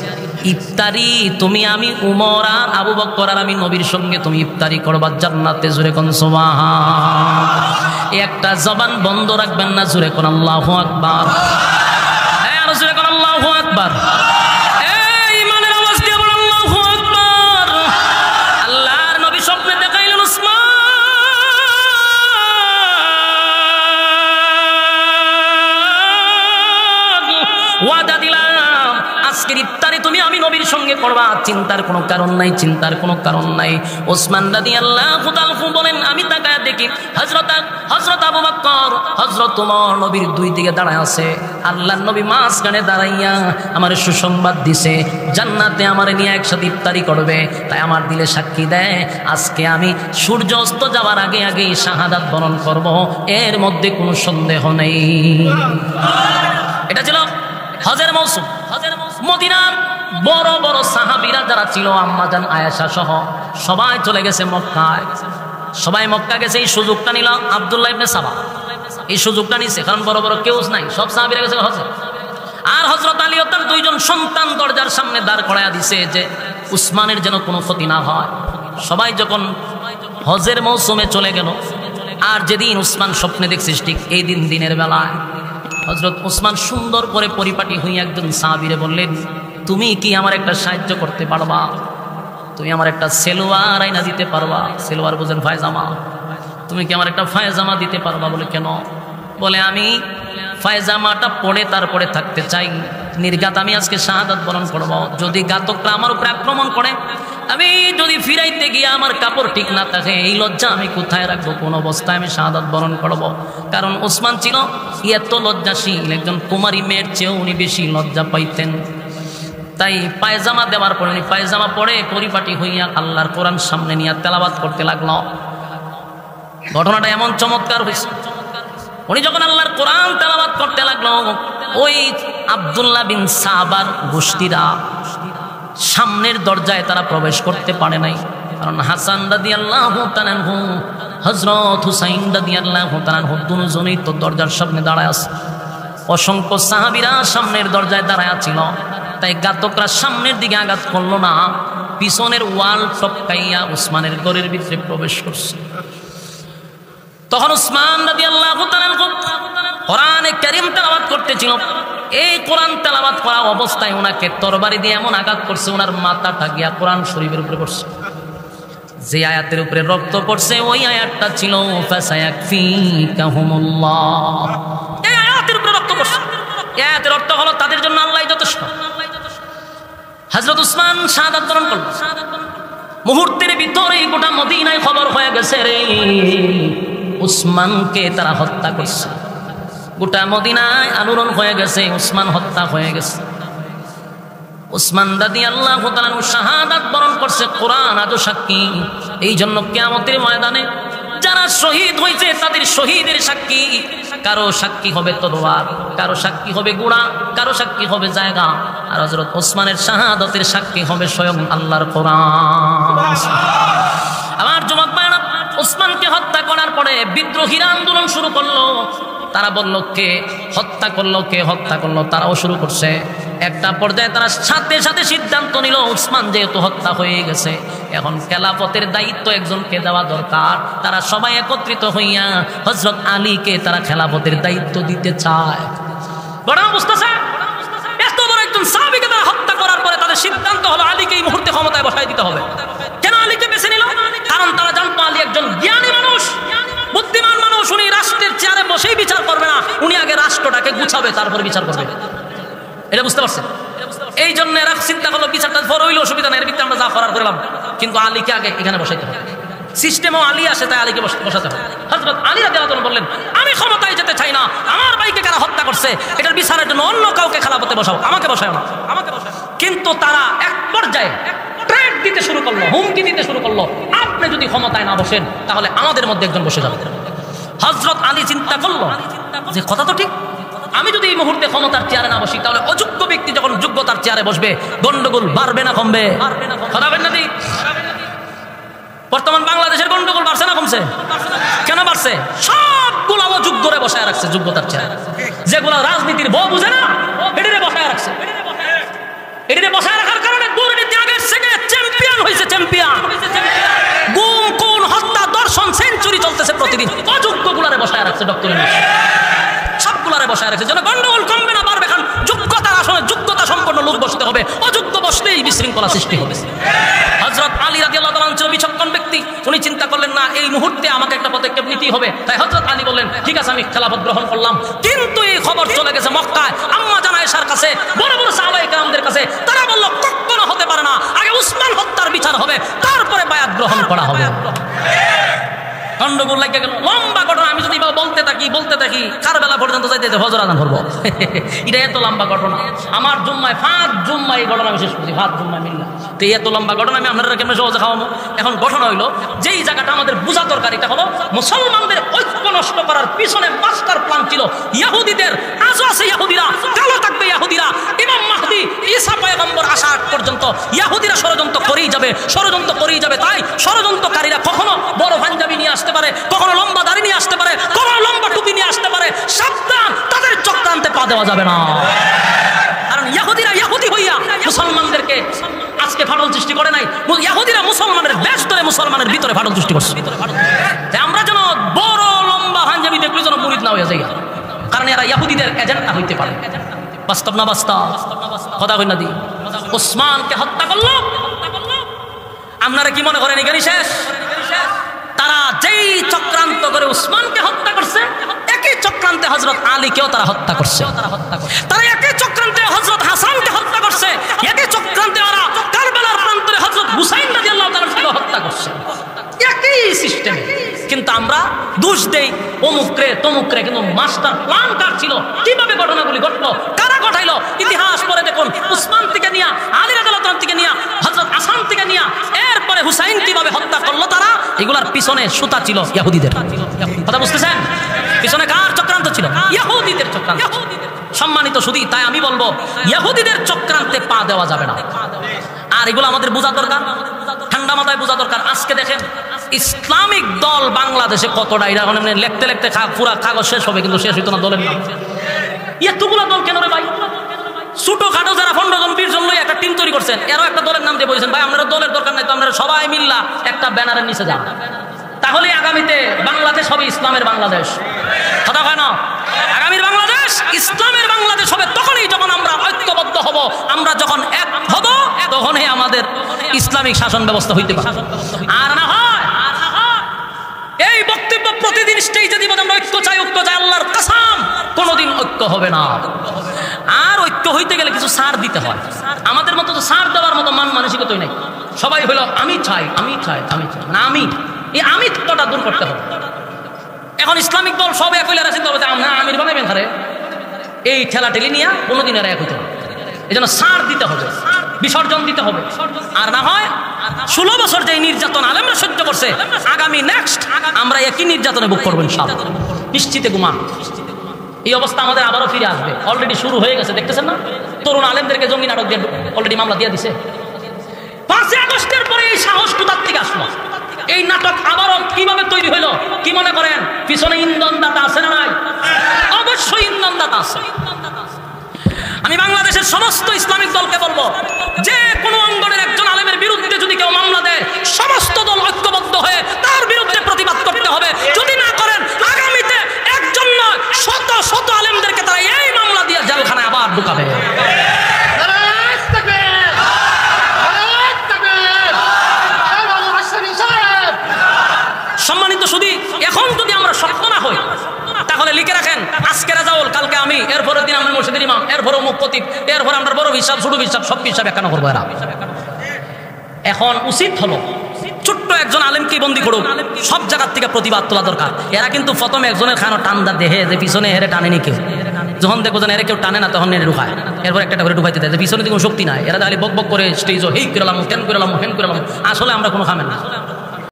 ইফতারি তুমি, আমি, উমর আর আবু বকর আর আমি নবীর সঙ্গে তুমি ইফতারি করবা জান্নাতে। জোরে কোন সুবহান। একটা জবান বন্ধ রাখবেন না, জোরে কোন আল্লাহু আকবার। হ্যাঁ, আর জোরে কোন আল্লাহু আকবার। এই ইমানের আওয়াজ দিয়ে বল আল্লাহু আকবার। আল্লাহর নবী স্বপ্নে দেখাইলেন, উসমান, ওয়াদা দিলাম আজকের ইফতারি তুমি আমি নবীর সঙ্গে পড়বা, চিন্তার কোনো কারণ নাই, চিন্তার কোনো কারণ নাই। ওসমান রাদিয়াল্লাহু তাআলা বলেন, আমি তাকায় দেখি হযরত আবু বকর, হযরত ওমর নবীর দুই দিকে দাঁড়ায় আছে। আল্লাহর নবী মাঝখানে দাঁড়াইয়া আমার সুসংবাদ দিছে, জান্নাতে আমারে নিয়ে একসাথে ইফতারি করবে। তাই আমার দিলে সাক্ষী দেয়, আজকে আমি সূর্য অস্ত যাওয়ার আগে আগে শাহাদাত বরণ করব, এর মধ্যে কোনো সন্দেহ নেই। এটা ছিল হজের মৌসুম। মদিনার বড় বড় সাহাবীরা যারা ছিল, আম্মাজান আয়েশা সহ সবাই চলে গেছে মক্কায়। সবাই মক্কা গেছে, এই সুযোগটা নিল আব্দুল্লাহ ইবনে সাবা, এই সুযোগটা নিছে, কারণ বড় বড় কেউ নাই, সব সাহাবীরা গেছে হজে। আর হযরত আলী ও তার দুইজন সন্তান দরজার সামনে দাঁড় করায়া দিছে যে উসমানের যেন কোনো ক্ষতি না হয়। সবাই যখন হজের মৌসুমে চলে গেল, আর যেদিন উসমান স্বপ্নে দেখছিস ঠিক এই দিন দিনের বেলায় হযরত উসমান সুন্দর করে পরিপাটি হইয়া একজন সাহাবীরে বললেন, তুমি কি আমার একটা সাহায্য করতে পারবা? তুমি আমার একটা সেলোয়ার আইনা দিতে পারবা? সেলোয়ার বুঝেন পায়জামা, তুমি কি আমার একটা পায়জামা দিতে পারবা? বলে কেন? বলে আমি পায়জামাটা পরে তারপরে থাকতে চাই, নির্ঘাত আমি আজকে শাহাদাত বরণ করব। যদি ঘাতকরা আমার উপরে আক্রমণ করে, আমি যদি ফিরাইতে গিয়ে আমার কাপড় ঠিক না থাকে, এই লজ্জা আমি কোথায় রাখবো? কোন অবস্থায় আমি শাহাদাত বরণ করব। কারণ ওসমান ছিল এত লজ্জাশীল, একজন কুমারী মেয়ের চেয়েও উনি বেশি লজ্জা পাইতেন। তাই পায়জামা দেওয়ার পরে উনি পায়জামা পরে পরিপাটি হইয়া আল্লাহর কোরআন সামনে নিয়ে তেলাওয়াত করতে লাগলো। ঘটনাটা এমন চমৎকার হয়েছে, উনি যখন আল্লাহর কোরআন তেলাওয়াত করতে লাগলো, ওই আব্দুল্লাহ বিন সাবার গোষ্ঠীরা সামনের দরজায় তারা প্রবেশ করতে পারে নাই। কারণ হাসান রাদিয়াল্লাহু তাআলা আনহু, হযরত হুসাইন রাদিয়াল্লাহু তাআলা আনহু দুজনেই তো দরজার সামনে দাঁড়ায় আছে। অসংখ্য সাহাবীরা সামনের দরজায় দাঁড়ায় ছিল, তাই ঘাতকরা সামনের দিকে আঘাত করলো না, পিছনের ওয়াল টপকাইয়া উসমানের ঘরের ভিতরে প্রবেশ করছে। তখন উসমান রাদিয়াল্লাহু তাআলা আনহু কোরআনে কারীম তেলাওয়াত করতেছিল। এই কোরআন তেলাওয়াত করা অবস্থায় ওনাকে তরবারি দিয়ে এমন আঘাত করছে, ওনার মাথাটা গিয়া কোরআন শরীফের উপরে পড়ছে। যে আয়াতের উপরে রক্ত পড়ছে ওই আয়াতটা ছিল ফাসায়াকফিকাহুমুল্লাহ। এই আয়াতের উপরে রক্ত পড়ছে, এই আয়াতের অর্থ হলো তাদের জন্য আল্লাহই যথেষ্ট। হযরত উসমান শাহাদাত বরণ করল। মুহূর্তের ভিতরে গোটা মদিনায় খবর হয়ে গেছে, রে উসমানকে তারা হত্যা করছে। গোটা মদিনায় আলোড়ন হয়ে গেছে, উসমান হত্যা হয়ে গেছে। উসমান রাদিয়াল্লাহু তাআলা শাহাদাত বরণ করছে, কোরআন আজও সাক্ষী। এই জন্য কিয়ামতের ময়দানে যারা শহীদ হয়েছে তাদের শহীদের সাক্ষী, কারো সাক্ষী হবে তলোয়ার, কারো সাক্ষী হবে গুড়া, কারো সাক্ষী হবে জায়গা, আর হযরত ওসমানের শাহাদাতের সাক্ষী হবে স্বয়ং আল্লাহর কোরআন। আমার যুবক ভাইরা, ওসমানকে হত্যা করার পরে বিদ্রোহীরা আন্দোলন শুরু করলো। তারা বলল কে হত্যা করলো, কে হত্যা করলো, তারাও শুরু করছে। একটা পর্যায়ে তারা সাথে সাথে সিদ্ধান্ত নিল, উসমান যেহেতু হত্যা হয়ে গেছে, এখন খেলাফতের দায়িত্ব একজনকে দেওয়া দরকার। তারা সবাই একত্রিত হইয়া হযরত আলীকে তারা খেলাফতের দায়িত্ব দিতে চায়। বড় বুঝতেছে, এত বড় একজন সাহাবীকে তারা হত্যা করার পরে তাদের সিদ্ধান্ত হলো আলীকে এই মুহূর্তে ক্ষমতায় বসায় দিতে হবে। কেন আলীকে বেছে নিল? কারণ তারা জানতো আলী একজন জ্ঞানী মানুষ, বুদ্ধিমান মানুষ। উনি রাষ্ট্রের চেয়ারে বসেই বিচার করবে না, উনি আগে রাষ্ট্রটাকে গুছাবে, তারপরে বিচার করবে। এটা বুঝতে পারছেন? এই জন্য এরা চিন্তা করলো বিচারটা পরে হইলে অসুবিধা নেই, এর ভিত্তিতে আমরা যা করার করলাম, কিন্তু আলীকে আগে এখানে বসাইতে হবে। সিস্টেমও আলী আসে, তাই আলীকে বসাতে হবে। হযরত আলী রাদিয়াল্লাহু তাআলা বললেন, আমি ক্ষমতায় যেতে চাই না, আমার ভাইকে কারা হত্যা করছে এটার বিচারের জন্য অন্য কাউকে খেলাফতে বসাও, আমাকে বসাও না, আমাকে বসাও। কিন্তু তারা এক পর্যায়ে ট্রেড দিতে শুরু করলো, হুমকি দিতে শুরু করলো, আপনি যদি ক্ষমতায় না বসেন তাহলে আমাদের মধ্যে একজন বসে যাবে। হযরত আলী চিন্তা করলো যে কথা তো ঠিক, আমি যদি এই মুহূর্তে ক্ষমতার চেয়ারে না বসি তাহলে অযোগ্য ব্যক্তি যখন যোগ্যতার চেয়ারে বসবে, গন্ডগোল বাড়বে না কমবে? বাড়বে না। বর্তমান বাংলাদেশের গন্ডগোল বাড়ছে না কমছে? কেন বাড়ছে? সবগুলো অযোগ্যরে বসায় রাখছে যোগ্যতার চেয়ারে। যেগুলো রাজনীতির বউ বুঝে না, এটারে বসায় রাখছে। এটারে বসায় রাখার কারণে দুর্নীতি আগের থেকে চ্যাম্পিয়ন হয়েছে, চ্যাম্পিয়ন। গুম, খুন, হত্যা, দর্শন, সেঞ্চুরি চলতেছে প্রতিদিন। অযোগ্যগুলারে বসায় রাখছে ডক্টর ইউনূস, সবগুলারে বসায় রাখছে। যেন গন্ডগোল কমবে না, বাড়বে। কারণ যোগ্যতার আসনে যোগ্যতা সম্পন্ন লোক বসতে হবে, অযোগ্য বসলেই বিশৃঙ্খলা সৃষ্টি হবে। হযরত আলী রাদিয়াল্লাহু তাআলা ছিল বিচক্ষণ ব্যক্তি, উনি চিন্তা করলেন না এই মুহূর্তে আমাকে একটা পদক্ষেপ নিতেই হবে। তাই হযরত আলী বললেন, ঠিক আছে আমি খেলাফত গ্রহণ করলাম। কিন্তু এই খবর চলে গেছে মক্কায়, আম্মা জান আয়েশার কাছে, বড় বড় সাহাবায়ে কেরামদের কাছে। তারা বলল কখনো হতে পারে না, বিচার হবে, তারপরে বায়াত গ্রহণ করা হবে। গন্ডগোল লাগে গেল, লম্বা ঘটনা। আমি যদি বলতে থাকি কারবেলা পর্যন্ত যাইতে ফজর আজান করবো। এটা এত লম্বা ঘটনা। আমার জুম্মায় 5 জুম্মা এই ঘটনা আমি শেষ করছি, 5 জুম্মায় মিললাম। তো এত লম্বা ঘটনা আমি আপনারা কেমন সহজে খাওয়াবো? এখন ঘটনা হইলো, যেই জায়গাটা আমাদের বোঝা দরকার, এটা হলো মুসলমানদের ঐক্য নষ্ট করার পিছনে মাস্টার প্ল্যান ছিল ইহুদিদের। আজও আছে ইহুদিরা, কালো থাকবে ইহুদিরা। ইমাম মাহদি ঈসা পয়গম্বর আসার পর্যন্ত ইহুদিরা ষড়যন্ত্র করেই যাবে। তাই ষড়যন্ত্রকারীরা কখনো বড় পাঞ্জাবি নিয়ে আসতে পারে, কখনো লম্বা দাড়ি নিয়ে আসতে পারে, কখনো লম্বা টুপি নিয়ে আসতে পারে। সাবধান, তাদের চক্রান্তে পা দেওয়া যাবে না। কারণ ইহুদিরা ইহুদি হইয়া মুসলমানদেরকে আজকে ফাটল সৃষ্টি করে নাই। ইহুদিরা মুসলমানের বেশ ধরে মুসলমানের ভিতরে ফাটল সৃষ্টি করছে। আমরা যেন বড় লম্বা পাঞ্জাবি দেখলে যেন মুরিদ না হয়ে যাই, কারণ এরা ইহুদিদের এজেন্ডা হইতে পারে। বাস্তব না বাস্তব? কথা কই না দি? ওসমানকে হত্যা করলো, আপনারা কি মনে করেন এখানে শেষ? তারা যেই চক্রান্ত করে উসমানকে হত্যা করছে, একই চক্রান্তে হযরত আলীকেও তারা হত্যা করছে। তারা একই চক্রান্তে হযরত হাসানকে হত্যা করছে, একই চক্রান্তে ওরা কারবালার প্রান্তরে হযরত হুসাইন রাদিয়াল্লাহু তাআলাকে হত্যা করছে। একই সিস্টেম। কিন্তু আমরা দোষ দেই অমুকরে তমুকরে, কিন্তু মাস্টার প্ল্যান কার ছিল? কিভাবে ঘটনাগুলি ঘটলো, কারা ঘটাইলো? ইতিহাস পড়ে দেখুন। উসমান থেকে নিয়া, আলী রাদিয়াল্লাহু তাআলা থেকে নিয়া, হযরত হাসান থেকে নিয়া, এরপরে হুসাইন কিভাবে হত্যা করলো তারা, এগুলার পিছনে সুতা ছিল ইহুদিদের। কথা বুঝতেছেন? পিছনে কার চক্রান্ত ছিল? ইহুদিদের চক্রান্ত। সম্মানিত শুধু তাই আমি বলবো, ইহুদিদের চক্রান্তে পা দেওয়া যাবে না। আর এগুলো আমাদের বোঝা দরকার, ঠান্ডা মাথায় বোঝা দরকার। আজকে দেখেন ইসলামিক দল বাংলাদেশে কতটা, এটা এখন লিখতে পুরা কাগজ শেষ হবে, কিন্তু শেষ হইতো না দলের নাম। এতগুলো দল কেন রে ভাই? ছোট খাটো যারা 15 জন 20 জন লই একটা টিম তৈরি করছেন, এরাও একটা দলের নাম দিয়ে বলেছেন ভাই আপনারা দলের দরকার নাই, তো আপনারা সবাই মিল্লা একটা ব্যানারের নিচে যান, তাহলে আগামীতে বাংলাদেশ হবে ইসলামের বাংলাদেশ। কথা হয় না? আগামীর বাংলাদেশ ইসলামের বাংলাদেশ হবে তখনই যখন আমরা ঐক্যবদ্ধ হব, আমরা যখন এক হব, তখনই আমাদের ইসলামিক শাসন ব্যবস্থা হইতে পারে। আর না হয় এই বক্তব্য প্রতিদিন স্টেজে দিব আমরা ঐক্য চাই, আল্লাহর কসম কোনোদিন ঐক্য হবে না। আর ঐক্য হইতে গেলে কিছু সার দিতে হয়। আমাদের মতো তো সার দেওয়ার মতো মান মানসিকতাই নাই। সবাই হলো আমি চাই না, এই আমিত্বটা দূর করতে হবে। এখন ইসলামিক দল সব এক হইলে চিন্তা হবে আমরা আমির বানাইবেন, ধারে এই ঠেলা ঠেলি নিয়ে কোনোদিন এরা এক হইতে হবে। এই জন্য সার দিতে হবে, বিসর্জন দিতে হবে। আর না হয় 16 বছর যে নির্যাতন আলেমরা সহ্য করছে, আগামী নেক্সট আমরা একই নির্যাতনে ভোগ করবো ইনশাআল্লাহ, নিশ্চিতে গুমান। এই অবস্থা আমাদের আবারও ফিরে আসবে। অলরেডি শুরু হয়ে গেছে, দেখতেছেন না? তরুণ আলেমদেরকে জঙ্গি নাটক দিয়ে অলরেডি মামলা দিয়ে দিছে। 5 আগস্টের পরে এই সাহস কোথার থেকে আসলো? এই নাটক আবারও কিভাবে তৈরি হইলো? কি মনে করেন পিছনে ইন্ধনদাতা আছে না নাই? অবশ্যই ইন্ধনদাতা আছে। আমি বাংলাদেশের সমস্ত ইসলামিক দলকে বলবো, যে কোনো অঙ্গনের একজন আলেমের বিরুদ্ধে যদি কেউ মামলা দেয়, সমস্ত দল ঐক্যবদ্ধ হয়ে তার বিরুদ্ধে প্রতিবাদ করতে হবে। যদি না করেন আগামীতে একজন নয় শত আলেমদেরকে তারা এই মামলা দিয়ে জেলখানায় আবার ঢুকাবে। সম্মানিত শুধু এখন যদি আমরা শক্ত না হই, তাহলে লিখে রাখেন আজকে রাজাউল, কালকে আমি, এরপরের দিন আমরা মসজিদের ইমাম, এরপরে মুখ প্রতীপ, এরপরে আমরা বড় হিসাব ছোট হিসাব সব হিসাব একান্ন করবো এরা। এখন উচিত হলো ছোট্ট একজন আলেমকে বন্দি করুক, সব জায়গার থেকে প্রতিবাদ তোলা দরকার। এরা কিন্তু প্রথমে একজনের খানো টান্দা দেহে যে পিছনে হেরে টানেনি কেউ, যখন দেখবো যেন এরা কেউ টানে না তখন এনে ঢুকায়, এরপর একটা করে ঢুকাইতে দেয়, পিছনে কোনো শক্তি নাই। এরা তাহলে বক বক করে স্টেজ হেই করে কেন করে আসলে আমরা কোনো খামেন না।